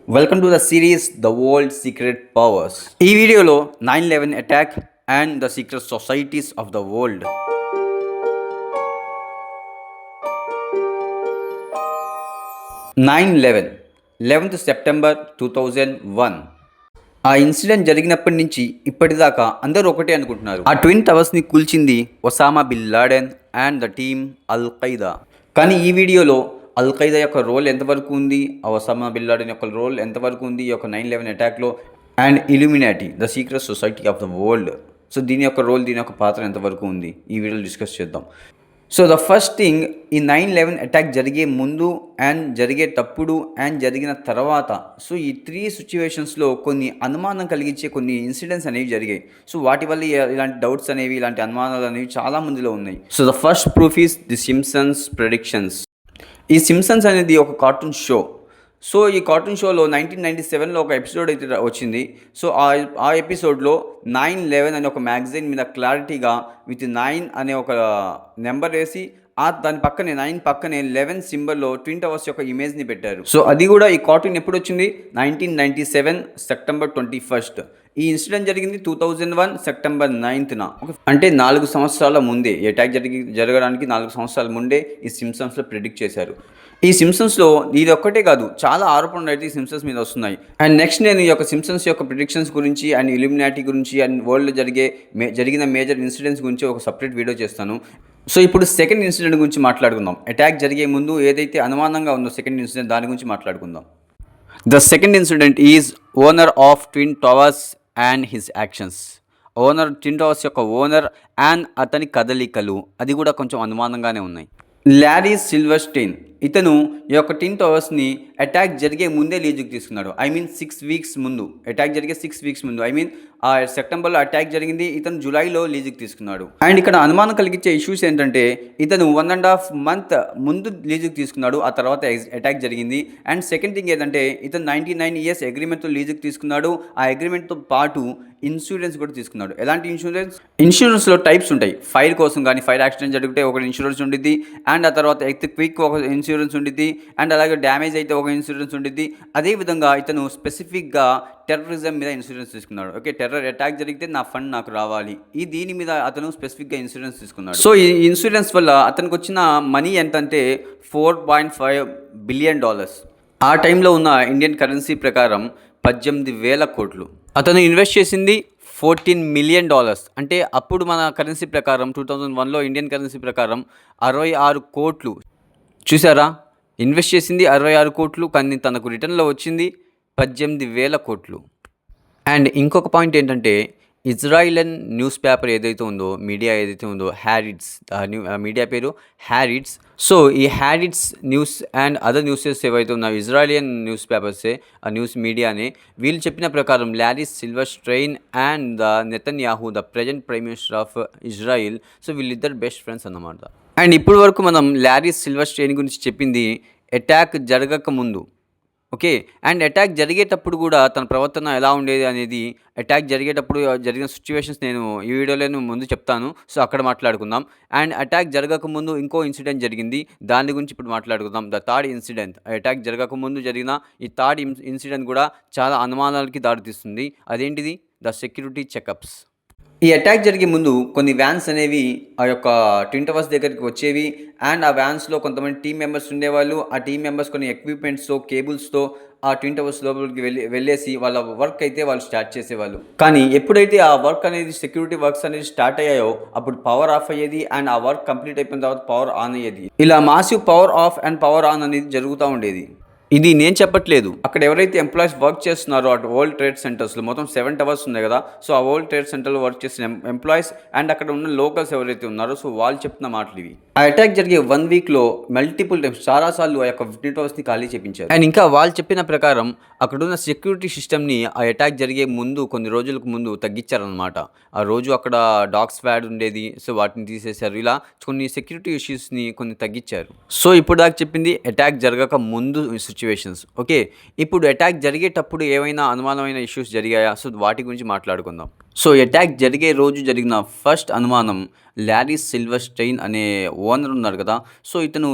Welcome to the series The World Secret Powers. ఈ వీడియోలో 9/11 attack and the secret societies of the world. 9/11 11th September 2001. ఆ incident జరిగినప్పటి నుంచి ఇప్పటిదాకా అందరూ ఒకటే అనుకుంటున్నారు, ఆ ట్విన్ టవర్స్ని కూల్చింది Osama bin Laden and the team al Qaeda. కానీ ఈ వీడియోలో అల్ ఖైదా యొక్క రోల్ ఎంతవరకు ఉంది, ఒసామా బిన్ లాడెన్ యొక్క రోల్ ఎంతవరకు ఉంది ఈ యొక్క 9/11 అటాక్లో, and Illuminati the secret society of the world. So దీని యొక్క రోల్, దీని యొక్క పాత్ర ఎంతవరకు ఉంది ఈ వీడియోలో డిస్కస్ చేద్దాం. సో ద ఫస్ట్ థింగ్, ఈ 9/11 అటాక్ జరిగే ముందు అండ్ జరిగేటప్పుడు అండ్ జరిగిన తర్వాత, సో ఈ 3 సిచ్యువేషన్స్లో కొన్ని అనుమానం కలిగించే కొన్ని ఇన్సిడెంట్స్ అనేవి జరిగాయి. సో వాటి వల్ల ఇలాంటి డౌట్స్ అనేవి, ఇలాంటి అనుమానాలు అనేవి చాలా మందిలో ఉన్నాయి. So the first proof is the Simpson's predictions. ఈ సిమ్సన్స్ అనేది ఒక కార్టూన్ షో. సో ఈ కార్టూన్ షోలో 1997లో ఒక ఎపిసోడ్ అయితే వచ్చింది. సో ఆ ఎపిసోడ్లో 9/11 అనే ఒక మ్యాగజైన్ మీద క్లారిటీగా విత్ 9 అనే ఒక నెంబర్ వేసి దాని పక్కనే 9 పక్కనే 11 సింబల్లో ట్విన్ టవర్స్ యొక్క ఇమేజ్ని పెట్టారు. సో అది కూడా ఈ కార్టూన్ ఎప్పుడు వచ్చింది, 1997 సెప్టెంబర్ 21. ఈ ఇన్సిడెంట్ జరిగింది 2001 సెప్టెంబర్ 9న. అంటే 4 సంవత్సరాల ముందే, అటాక్ జరగడానికి 4 సంవత్సరాల ముందే ఈ సిమ్సన్స్లో ప్రిడిక్ట్ చేశారు. ఈ సిమ్సన్స్లో ఇది ఒక్కటే కాదు, చాలా ఆరోపణలు అయితే ఈ సిమ్సన్స్ మీద వస్తున్నాయి. అండ్ నెక్స్ట్ నేను ఈ యొక్క సిమ్సన్స్ యొక్క ప్రిడిక్షన్స్ గురించి అండ్ ఇల్యూమినాటీ గురించి అండ్ వరల్డ్లో జరిగిన మేజర్ ఇన్సిడెంట్స్ గురించి ఒక సపరేట్ వీడియో చేస్తాను. సో ఇప్పుడు సెకండ్ ఇన్సిడెంట్ గురించి మాట్లాడుకుందాం. అటాక్ జరిగే ముందు ఏదైతే అనుమానంగా ఉందో సెకండ్ ఇన్సిడెంట్, దాని గురించి మాట్లాడుకుందాం. The second incident is owner of twin towers and his actions. Owner, twin towers యొక్క ఓనర్ అండ్ అతని కదలికలు, అది కూడా కొంచెం అనుమానంగానే ఉన్నాయి. లారీ సిల్వర్స్టైన్, ఇతను ఈ యొక్క ట్విన్ టవర్స్ని అటాక్ జరిగే ముందే లీజుకి తీసుకున్నాడు. 6 వీక్స్ ముందు, అటాక్ జరిగే 6 వీక్స్ ముందు, ఆ సెప్టెంబర్లో అటాక్ జరిగింది, ఇతను జూలైలో లీజుకి తీసుకున్నాడు. అండ్ ఇక్కడ అనుమానం కలిగించే ఇష్యూస్ ఏంటంటే, ఇతను 1.5 month ముందు లీజుకి తీసుకున్నాడు, ఆ తర్వాత అటాక్ జరిగింది. అండ్ సెకండ్ థింగ్ ఏంటంటే, ఇతను 99 years అగ్రిమెంట్తో లీజుకి తీసుకున్నాడు. ఆ అగ్రిమెంట్తో పాటు ఇన్సూరెన్స్ కూడా తీసుకున్నాడు. ఎలాంటి ఇన్సూరెన్స్? ఇన్సూరెన్స్లో టైప్స్ ఉంటాయి. ఫైర్ కోసం కానీ, ఫైర్ యాక్సిడెంట్ జరిగితే ఒక ఇన్సూరెన్స్ ఉండిద్ది, అండ్ ఆ తర్వాత క్విక్ ఒక ఇన్సూరెన్స్ ఉండిద్ది, అండ్ అలాగే డ్యామేజ్ అయితే ఒక ఇన్సూరెన్స్ ఉండిద్ది. అదేవిధంగా ఇతను స్పెసిఫిక్గా టెర్రరిజం మీద ఇన్సూరెన్స్ తీసుకున్నాడు. ఓకే, టెర్రర్ అటాక్ జరిగితే నా ఫండ్ నాకు రావాలి, దీని మీద అతను స్పెసిఫిక్గా ఇన్సూరెన్స్ తీసుకున్నాడు. సో ఈ ఇన్సూరెన్స్ వల్ల అతనికి వచ్చిన మనీ ఎంతంటే $4.5 billion. ఆ టైంలో ఉన్న ఇండియన్ కరెన్సీ ప్రకారం 18,000 కోట్లు. అతను ఇన్వెస్ట్ చేసింది $14 million. అంటే అప్పుడు మన కరెన్సీ ప్రకారం 2001లో ఇండియన్ కరెన్సీ ప్రకారం 66 కోట్లు. చూసారా, ఇన్వెస్ట్ చేసింది 66 కోట్లు, కానీ తనకు రిటర్న్లో వచ్చింది 18,000 కోట్లు. అండ్ ఇంకొక పాయింట్ ఏంటంటే, ఇజ్రాయిలియన్ న్యూస్ పేపర్ ఏదైతే ఉందో, మీడియా ఏదైతే ఉందో, హ్యారిట్స్, మీడియా పేరు హ్యారిట్స్. సో ఈ హ్యారిట్స్ న్యూస్ అండ్ అదర్ న్యూసెస్ ఏవైతే ఉన్నాయో, ఇజ్రాయిలియన్ న్యూస్ పేపర్సే, ఆ న్యూస్ మీడియానే, వీళ్ళు చెప్పిన ప్రకారం Larry Silverstein and the Netanyahu, the present prime minister of Israel, so వీళ్ళిద్దరు బెస్ట్ ఫ్రెండ్స్ అన్నమాట. అండ్ ఇప్పటి వరకు మనం లారీ సిల్వర్స్టైన్ గురించి చెప్పింది అటాక్ జరగక ముందు. ఓకే, అండ్ అటాక్ జరిగేటప్పుడు కూడా తన ప్రవర్తన ఎలా ఉండేది అనేది, అటాక్ జరిగేటప్పుడు జరిగిన సిచ్యువేషన్స్ నేను ఈ వీడియోలో ముందు చెప్తాను. సో అక్కడ మాట్లాడుకుందాం. అండ్ అటాక్ జరగక ముందు ఇంకో ఇన్సిడెంట్ జరిగింది, దాని గురించి ఇప్పుడు మాట్లాడుకుందాం. ద థర్డ్ ఇన్సిడెంట్, అటాక్ జరగక ముందు జరిగిన ఈ థర్డ్ ఇన్సిడెంట్ కూడా చాలా అనుమానాలకి దారితీస్తుంది. అదేంటిది? The security checkups. ఈ అటాక్ జరిగే ముందు కొన్ని వ్యాన్స్ అనేవి ఆ యొక్క ట్విన్ టవర్స్ దగ్గరికి వచ్చేవి, అండ్ ఆ వ్యాన్స్లో కొంతమంది టీం మెంబర్స్ ఉండేవాళ్ళు. ఆ టీం మెంబర్స్ కొన్ని ఎక్విప్మెంట్స్తో, కేబుల్స్తో ఆ ట్విన్ టవర్స్ లోపలికి వెళ్ళేసి వాళ్ళ వర్క్ అయితే వాళ్ళు స్టార్ట్ చేసేవాళ్ళు. కానీ ఎప్పుడైతే ఆ వర్క్ అనేది, సెక్యూరిటీ వర్క్స్ అనేది స్టార్ట్ అయ్యాయో, అప్పుడు పవర్ ఆఫ్ అయ్యేది, అండ్ ఆ వర్క్ కంప్లీట్ అయిపోయిన తర్వాత పవర్ ఆన్ అయ్యేది. ఇలా massive power of and power on అనేది జరుగుతూ ఉండేది. ఇది నేను చెప్పట్లేదు, అక్కడ ఎవరైతే ఎంప్లాయీస్ వర్క్ చేస్తున్నారో అటు వరల్డ్ ట్రేడ్ సెంటర్స్లో మొత్తం 7 టవర్స్ ఉన్నాయి కదా, సో ఆ వరల్డ్ ట్రేడ్ సెంటర్లో వర్క్ చేసిన ఎంప్లాయీస్ అండ్ అక్కడ ఉన్న లోకల్స్ ఎవరైతే ఉన్నారో, సో వాళ్ళు చెప్తున్న మాటలు ఇవి. ఆ అటాక్ జరిగే 1 వీక్లో మల్టిపుల్ టైమ్స్, చాలాసార్లు ఆ యొక్క ట్విన్ టవర్స్ని ఖాళీ చేయించారు. అండ్ ఇంకా వాళ్ళు చెప్పిన ప్రకారం అక్కడున్న సెక్యూరిటీ సిస్టమ్ని ఆ అటాక్ జరిగే ముందు, కొన్ని రోజులకు ముందు తగ్గించారనమాట. ఆ రోజు అక్కడ డాగ్ స్క్వాడ్ ఉండేది, సో వాటిని తీసేశారు. ఇలా కొన్ని సెక్యూరిటీ ఇష్యూస్ని కొన్ని తగ్గించారు. సో ఇప్పుడు దాకా చెప్పింది అటాక్ జరగక ముందు సిచ్యువేషన్స్. ఓకే, ఇప్పుడు అటాక్ జరిగేటప్పుడు ఏమైనా అనుమానమైన ఇష్యూస్ జరిగాయా? సో వాటి గురించి మాట్లాడుకుందాం. సో అటాక్ జరిగే రోజు జరిగిన ఫస్ట్ అనుమానం ల్యారీ సిల్వర్స్టైన్ అనే ఓనర్ ఉన్నాడు కదా. సో ఇతను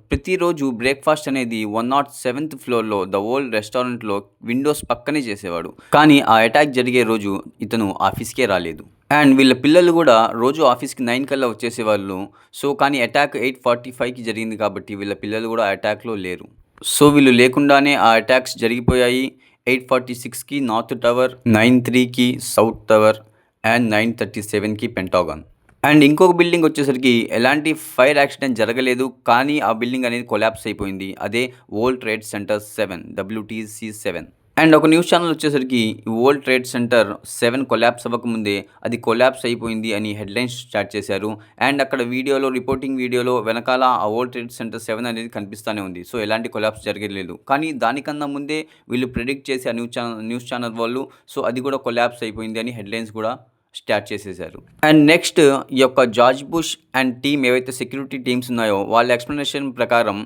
ప్రతిరోజు బ్రేక్ఫాస్ట్ అనేది 107th ఫ్లోర్లో ద ఓల్డ్ రెస్టారెంట్లో విండోస్ పక్కనే చేసేవాడు. కానీ ఆ అటాక్ జరిగే రోజు ఇతను ఆఫీస్కే రాలేదు. అండ్ వీళ్ళ పిల్లలు కూడా రోజు ఆఫీస్కి 9 కల్లా వచ్చేసేవాళ్ళు. సో కానీ అటాక్ 8:45కి జరిగింది కాబట్టి వీళ్ళ పిల్లలు కూడా ఆ అటాక్లో లేరు. సో వీళ్ళు లేకుండానే ఆ అటాక్స్ జరిగిపోయాయి. 8:46కి నార్త్ టవర్, 9:03కి సౌత్ టవర్ అండ్ 9:37కి పెంటాగాన్. అండ్ ఇంకొక బిల్డింగ్ వచ్చేసరికి ఎలాంటి ఫైర్ యాక్సిడెంట్ జరగలేదు, కానీ ఆ బిల్డింగ్ అనేది కొలాప్స్ అయిపోయింది. అదే world trade centre 7, WTC7. And ఒక న్యూస్ ఛానల్ వచ్చేసరికి వరల్డ్ ట్రేడ్ సెంటర్ 7 కొలాప్స్ అవ్వకముందే అది కొలాప్స్ అయిపోయింది అని హెడ్లైన్స్ స్టార్ట్ చేశారు. అండ్ అక్కడ రిపోర్టింగ్ వీడియోలో వెనకాల ఆ వరల్డ్ ట్రేడ్ సెంటర్ 7 అనేది కనిపిస్తూనే ఉంది. సో ఎలాంటి కొలాప్స్ జరగలేదు, కానీ దానికన్నా ముందే వీళ్ళు ప్రిడిక్ట్ చేసి ఆ న్యూస్ ఛానల్ వాళ్ళు సో అది కూడా కొలాప్స్ అయిపోయింది అని హెడ్లైన్స్ కూడా స్టార్ట్ చేసేసారు. అండ్ నెక్స్ట్ ఈ యొక్క జార్జ్ బుష్ అండ్ టీమ్ ఏవైతే సెక్యూరిటీ టీమ్స్ ఉన్నాయో వాళ్ళ ఎక్స్ప్లెనేషన్ ప్రకారం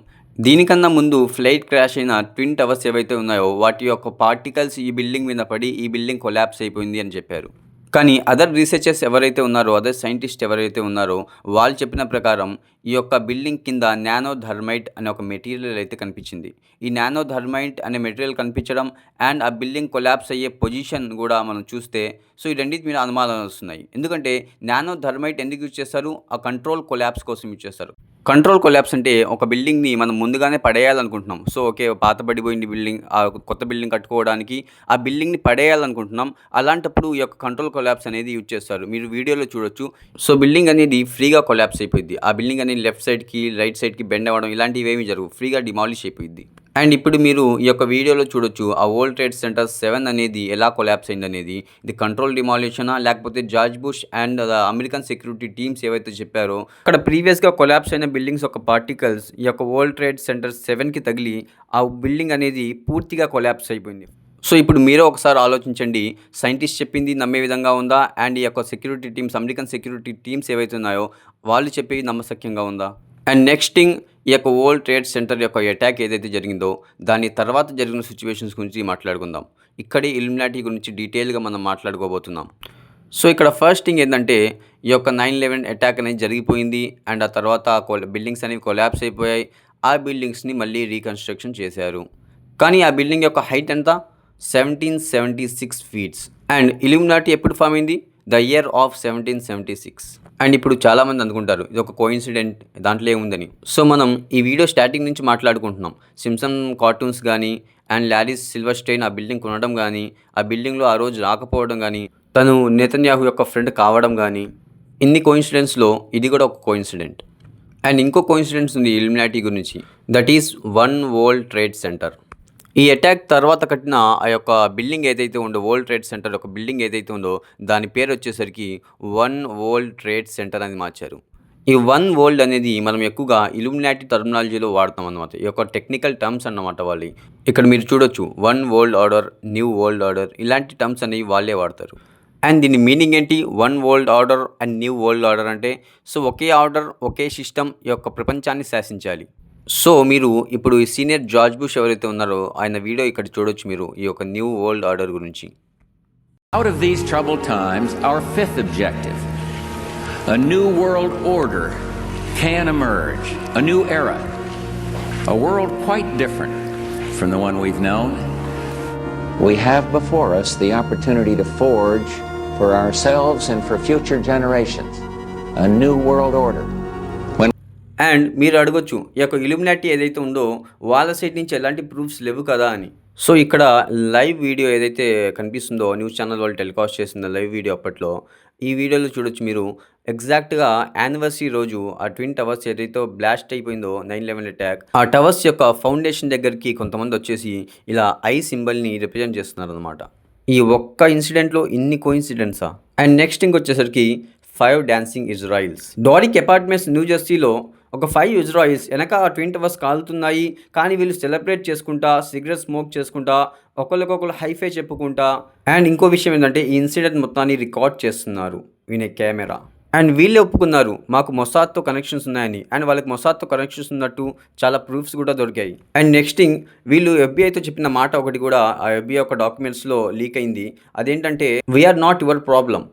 దీనికన్నా ముందు ఫ్లైట్ క్రాష్ అయిన ట్విన్ టవర్స్ ఏవైతే ఉన్నాయో వాటి యొక్క పార్టికల్స్ ఈ బిల్డింగ్ మీద పడి ఈ బిల్డింగ్ కొలాప్స్ అయిపోయింది అని చెప్పారు. కానీ అదర్ రీసెర్చర్స్ ఎవరైతే ఉన్నారో, అదర్ సైంటిస్ట్ ఎవరైతే ఉన్నారో వాళ్ళు చెప్పిన ప్రకారం ఈ యొక్క బిల్డింగ్ కింద నానో థర్మైట్ అనే ఒక మెటీరియల్ అయితే కనిపించింది. ఈ నానో థర్మైట్ అనే మెటీరియల్ కనిపించడం అండ్ ఆ బిల్డింగ్ కొలాప్స్ అయ్యే పొజిషన్ కూడా మనం చూస్తే సో ఈ రెండింటి మీద అనుమానాలు వస్తున్నాయి. ఎందుకంటే నానో థర్మైట్ ఎందుకు యూజ్ చేస్తారు? ఆ కంట్రోల్ కొలాప్స్ కోసం యూజ్ చేస్తారు. కంట్రోల్ కొలాప్స్ అంటే ఒక బిల్డింగ్ని మనం ముందుగానే పడేయాలనుకుంటున్నాం. సో ఓకే, పాత పడిపోయింది బిల్డింగ్, ఆ కొత్త బిల్డింగ్ కట్టుకోవడానికి ఆ బిల్డింగ్ని పడేయాలనుకుంటున్నాం. అలాంటప్పుడు ఈ యొక్క కంట్రోల్ కొలాప్స్ అనేది యూజ్ చేస్తారు. మీరు వీడియోలో చూడొచ్చు. సో బిల్డింగ్ అనేది ఫ్రీగా కొలాప్స్ అయిపోయింది. ఆ బిల్డింగ్ అనేది లెఫ్ట్ సైడ్కి రైట్ సైడ్కి బెండ్ అవ్వడం ఇలాంటివి ఏమీ జరగవు, ఫ్రీగా డిమాలిష్ అయిపోయింది. అండ్ ఇప్పుడు మీరు ఈ యొక్క వీడియోలో చూడొచ్చు ఆ వరల్డ్ ట్రేడ్ సెంటర్ 7 అనేది ఎలా కొలాప్స్ అయింది అనేది. ఇది కంట్రోల్ డిమాలిషనా లేకపోతే George bush and American security teams ఏవైతే చెప్పారో అక్కడ ప్రీవియస్గా కొలాప్స్ అయిన బిల్డింగ్స్ ఒక పార్టికల్స్ ఈ యొక్క వరల్డ్ ట్రేడ్ సెంటర్ 7కి తగిలి ఆ బిల్డింగ్ అనేది పూర్తిగా కొలాప్స్ అయిపోయింది. సో ఇప్పుడు మీరే ఒకసారి ఆలోచించండి, సైంటిస్ట్ చెప్పింది నమ్మే విధంగా ఉందా? అండ్ ఈ యొక్క security teams, American security teams ఏవైతే ఉన్నాయో వాళ్ళు చెప్పేది నమ్మశక్యంగా ఉందా? అండ్ నెక్స్ట్ థింగ్, ఈ యొక్క వరల్డ్ ట్రేడ్ సెంటర్ యొక్క అటాక్ ఏదైతే జరిగిందో దాని తర్వాత జరిగిన సిచ్యువేషన్స్ గురించి మాట్లాడుకుందాం. ఇక్కడే ఇల్యూమినాటీ గురించి డీటెయిల్గా మనం మాట్లాడుకోబోతున్నాం. సో ఇక్కడ ఫస్ట్ థింగ్ ఏంటంటే ఈ యొక్క 9/11 అటాక్ అనేది జరిగిపోయింది అండ్ ఆ తర్వాత బిల్డింగ్స్ అనేవి కొలాప్స్ అయిపోయాయి. ఆ బిల్డింగ్స్ని మళ్ళీ రీకన్స్ట్రక్షన్ చేశారు. కానీ ఆ బిల్డింగ్ యొక్క హైట్ ఎంత? 1776 ఫీట్స్. అండ్ ఇల్యూమినాటీ ఎప్పుడు ఫామ్ అయింది? The year of 1776. అండ్ ఇప్పుడు చాలామంది అనుకుంటారు ఇది ఒక కోఇన్సిడెంట్, దాంట్లో ఏముందని. సో మనం ఈ వీడియో స్టార్టింగ్ నుంచి మాట్లాడుకుంటున్నాం. సింప్సన్ కార్టూన్స్ కానీ అండ్ ల్యారీ సిల్వర్స్టైన్ ఆ బిల్డింగ్ కొనడం కానీ, ఆ బిల్డింగ్లో ఆ రోజు రాకపోవడం కానీ, తను నెతన్యాహు యొక్క ఫ్రెండ్ కావడం కానీ, ఇన్ని కోఇన్సిడెంట్స్లో ఇది కూడా ఒక కోఇన్సిడెంట్. అండ్ ఇంకో కోఇన్సిడెంట్స్ ఉంది ఇల్యూమినాటీ గురించి, that is one world trade centre. ఈ అటాక్ తర్వాత కట్టిన ఆ యొక్క బిల్డింగ్ ఏదైతే ఉందో, వరల్డ్ ట్రేడ్ సెంటర్ ఒక బిల్డింగ్ ఏదైతే ఉందో దాని పేరు వచ్చేసరికి వన్ వరల్డ్ ట్రేడ్ సెంటర్ అని మార్చారు. ఈ వన్ వరల్డ్ అనేది మనం ఎక్కువగా ఇల్యూమినాటీ టర్మినాలజీలో వాడతాం అన్నమాట. ఈ యొక్క టెక్నికల్ టర్మ్స్ అన్నమాట వాళ్ళు. ఇక్కడ మీరు చూడొచ్చు one world order, new world order ఇలాంటి టర్మ్స్ అనేవి వాళ్ళే వాడతారు. అండ్ దీని మీనింగ్ ఏంటి? One world order and new world order అంటే సో ఒకే ఆర్డర్, ఒకే సిస్టమ్ ఈ యొక్క ప్రపంచాన్ని శాసించాలి. సో మీరు ఇప్పుడు ఈ సీనియర్ జార్జ్ బుష్ ఎవరైతే ఉన్నారో ఆయన వీడియో ఇక్కడ చూడొచ్చు మీరు ఈ యొక్క న్యూ వరల్డ్ ఆర్డర్ గురించి. Out of these troubled times, our fifth objective, a new world order can emerge, a new era, a world quite different from the one we've known. We have before us the opportunity to forge for ourselves and for future generations a new world order. And మీరు అడగొచ్చు ఈ యొక్క ఇల్యూమినాటీ ఏదైతే ఉందో వాళ్ళ side నుంచి ఎలాంటి proofs లేవు కదా అని. సో ఇక్కడ లైవ్ వీడియో ఏదైతే కనిపిస్తుందో న్యూస్ ఛానల్ వాళ్ళు టెలికాస్ట్ చేసిన లైవ్ వీడియో అప్పట్లో ఈ వీడియోలో చూడొచ్చు మీరు. ఎగ్జాక్ట్గా యానివర్సరీ రోజు ఆ ట్విన్ టవర్స్ ఏదైతే బ్లాస్ట్ అయిపోయిందో 9/11 అటాక్, ఆ టవర్స్ యొక్క ఫౌండేషన్ దగ్గరికి కొంతమంది వచ్చేసి ఇలా ఐ సింబల్ని రిప్రజెంట్ చేస్తున్నారు అనమాట. ఈ ఒక్క ఇన్సిడెంట్లో ఇన్ని కోఇన్సిడెంట్సా? అండ్ నెక్స్ట్ ఇంకొచ్చేసరికి 5 డాన్సింగ్ ఇజ్రాయిల్స్. డారిక్ అపార్ట్మెంట్స్ న్యూ జెర్సీలో ఒక 5 ఇజ్రాయిల్స్ వెనక ఆ ట్విన్ టవర్స్ కాలుతున్నాయి. కానీ వీళ్ళు సెలబ్రేట్ చేసుకుంటా, సిగరెట్ స్మోక్ చేసుకుంటా, ఒకరికొకరు హైఫై చెప్పుకుంటా. అండ్ ఇంకో విషయం ఏంటంటే ఈ ఇన్సిడెంట్ మొత్తాన్ని రికార్డ్ చేస్తున్నారు వినే కెమెరా. అండ్ వీళ్ళే ఒప్పుకున్నారు మాకు మొసాద్తో కనెక్షన్స్ ఉన్నాయని. అండ్ వాళ్ళకి మొసాద్తో కనెక్షన్స్ ఉన్నట్టు చాలా ప్రూఫ్స్ కూడా దొరికాయి. అండ్ నెక్స్ట్ థింగ్, వీళ్ళు FBI చెప్పిన మాట ఒకటి కూడా ఆ FBI యొక్క డాక్యుమెంట్స్లో లీక్ అయింది. అదేంటంటే we are not your problem,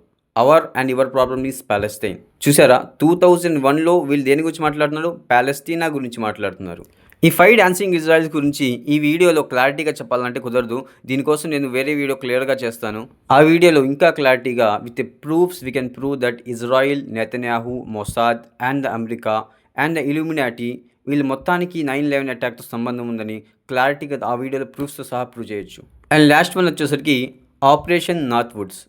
our and your problem is Palestine. చూసారా, 2001లో వీళ్ళు దేని గురించి మాట్లాడుతున్నారు? ప్యాలెస్టీనా గురించి మాట్లాడుతున్నారు. ఈ 5 డాన్సింగ్ ఇజ్రాయిల్స్ గురించి ఈ వీడియోలో క్లారిటీగా చెప్పాలంటే కుదరదు. దీనికోసం నేను వేరే వీడియో క్లియర్గా చేస్తాను. ఆ వీడియోలో ఇంకా క్లారిటీగా with proofs we can prove that Israel, Netanyahu, Mossad and the America and the Illuminati వీళ్ళు మొత్తానికి 9/11 అటాక్తో సంబంధం ఉందని క్లారిటీగా ఆ వీడియోలో ప్రూఫ్స్తో సహా ప్రూవ్ చేయొచ్చు. అండ్ లాస్ట్ వన్ వచ్చేసరికి ఆపరేషన్ నార్త్ వుడ్స్.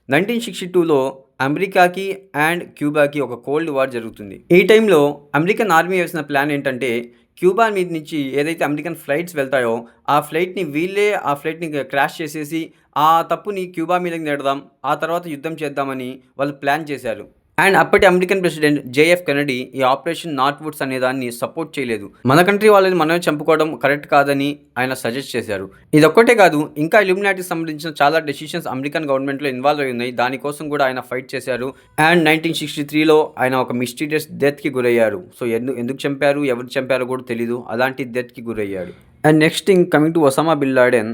1962లో అమెరికాకి అండ్ క్యూబాకి ఒక కోల్డ్ వార్ జరుగుతుంది. ఈ టైంలో అమెరికన్ ఆర్మీ వేసిన ప్లాన్ ఏంటంటే క్యూబా మీద నుంచి ఏదైతే అమెరికన్ ఫ్లైట్స్ వెళ్తాయో ఆ ఫ్లైట్ని క్రాష్ చేసేసి ఆ తప్పుని క్యూబా మీదకి నెడదాం, ఆ తర్వాత యుద్ధం చేద్దామని వాళ్ళు ప్లాన్ చేశారు. అండ్ అప్పటి అమెరికన్ ప్రెసిడెంట్ జేఎఫ్ కెనడీ ఈ ఆపరేషన్ నార్త్ వుడ్స్ అనే దాన్ని సపోర్ట్ చేయలేదు. మన కంట్రీ వాళ్ళని మనమే చంపుకోవడం కరెక్ట్ కాదని ఆయన సజెస్ట్ చేశారు. ఇదొక్కటే కాదు, ఇంకా ఇల్యూమినాటీకి సంబంధించిన చాలా డెసిషన్స్ అమెరికన్ గవర్నమెంట్లో ఇన్వాల్వ్ అయి ఉన్నాయి. దానికోసం కూడా ఆయన ఫైట్ చేశారు. అండ్ 1963లో ఆయన ఒక మిస్టీరియస్ డెత్కి గురయ్యారు. సో ఎందుకు చంపారు, ఎవరు చంపారో కూడా తెలీదు, అలాంటి డెత్కి గురయ్యాడు. And next thing coming to Osama bin Laden.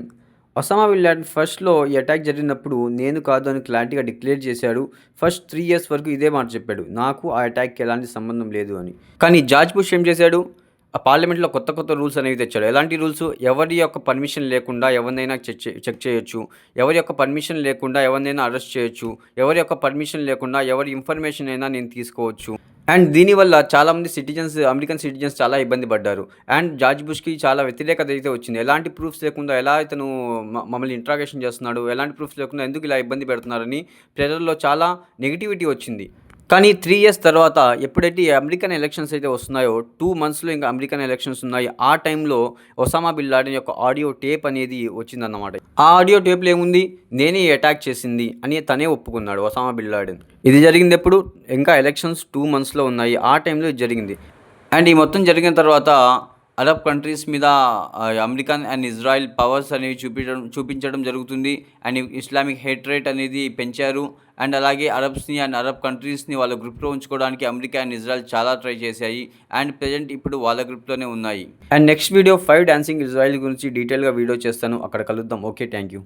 Osama bin Laden ఫస్ట్లో ఈ అటాక్ జరిగినప్పుడు నేను కాదు అని క్లారిటీగా డిక్లేర్ చేశాడు. ఫస్ట్ 3 years వరకు ఇదే మాట చెప్పాడు, నాకు ఆ అటాక్కి ఎలాంటి సంబంధం లేదు అని. కానీ జార్జ్ బుష్ ఏం చేశాడు? ఆ పార్లమెంట్లో కొత్త రూల్స్ అనేవి తెచ్చాడు. ఎలాంటి రూల్స్? ఎవరి యొక్క పర్మిషన్ లేకుండా ఎవరినైనా చెక్ చేయొచ్చు, ఎవరి యొక్క పర్మిషన్ లేకుండా ఎవరినైనా అరెస్ట్ చేయొచ్చు, ఎవరి యొక్క పర్మిషన్ లేకుండా ఎవరి ఇన్ఫర్మేషన్ అయినా నేను తీసుకోవచ్చు. అండ్ దీనివల్ల చాలామంది అమెరికన్ సిటిజన్స్ చాలా ఇబ్బంది పడ్డారు. అండ్ జార్జ్ బుష్కి చాలా వ్యతిరేకత అయితే వచ్చింది. ఎలాంటి ప్రూఫ్స్ లేకుండా ఎలా ఇతను మమ్మల్ని ఇంట్రాగేషన్ చేస్తున్నాడు, ఎలాంటి ప్రూఫ్స్ లేకుండా ఎందుకు ఇలా ఇబ్బంది పెడుతున్నారని ప్రజల్లో చాలా నెగిటివిటీ వచ్చింది. కానీ 3 years తర్వాత ఎప్పుడైతే అమెరికన్ ఎలక్షన్స్ అయితే వస్తున్నాయో 2 monthsలో ఇంకా అమెరికన్ ఎలక్షన్స్ ఉన్నాయి. ఆ టైంలో ఒసామా బిన్ లాడెన్ యొక్క ఆడియో టేప్ అనేది వచ్చిందన్నమాట. ఆ ఆడియో టేప్లో ఏముంది? నేనే అటాక్ చేసింది అని తనే ఒప్పుకున్నాడు ఒసామా బిన్ లాడెన్. ఇది జరిగింది ఎప్పుడు? ఇంకా ఎలక్షన్స్ 2 monthsలో ఉన్నాయి. ఆ టైంలో ఇది జరిగింది. అండ్ ఈ మొత్తం జరిగిన తర్వాత అరబ్ కంట్రీస్ మీద అమెరికన్ అండ్ ఇజ్రాయిల్ పవర్స్ అనేవి చూపించడం జరుగుతుంది. అండ్ ఇస్లామిక్ హేట్రేట్ అనేది పెంచారు. అండ్ అలాగే అరబ్స్ని అండ్ అరబ్ కంట్రీస్ని వాళ్ళ గ్రూప్లో ఉంచుకోవడానికి అమెరికా అండ్ ఇజ్రాయిల్ చాలా ట్రై చేశాయి. అండ్ ప్రజెంట్ ఇప్పుడు వాళ్ళ గ్రూప్లోనే ఉన్నాయి. And next video 5 dancing Israel గురించి డీటెయిల్గా వీడియో చేస్తాను. అక్కడ కలుద్దాం. Okay, thank you.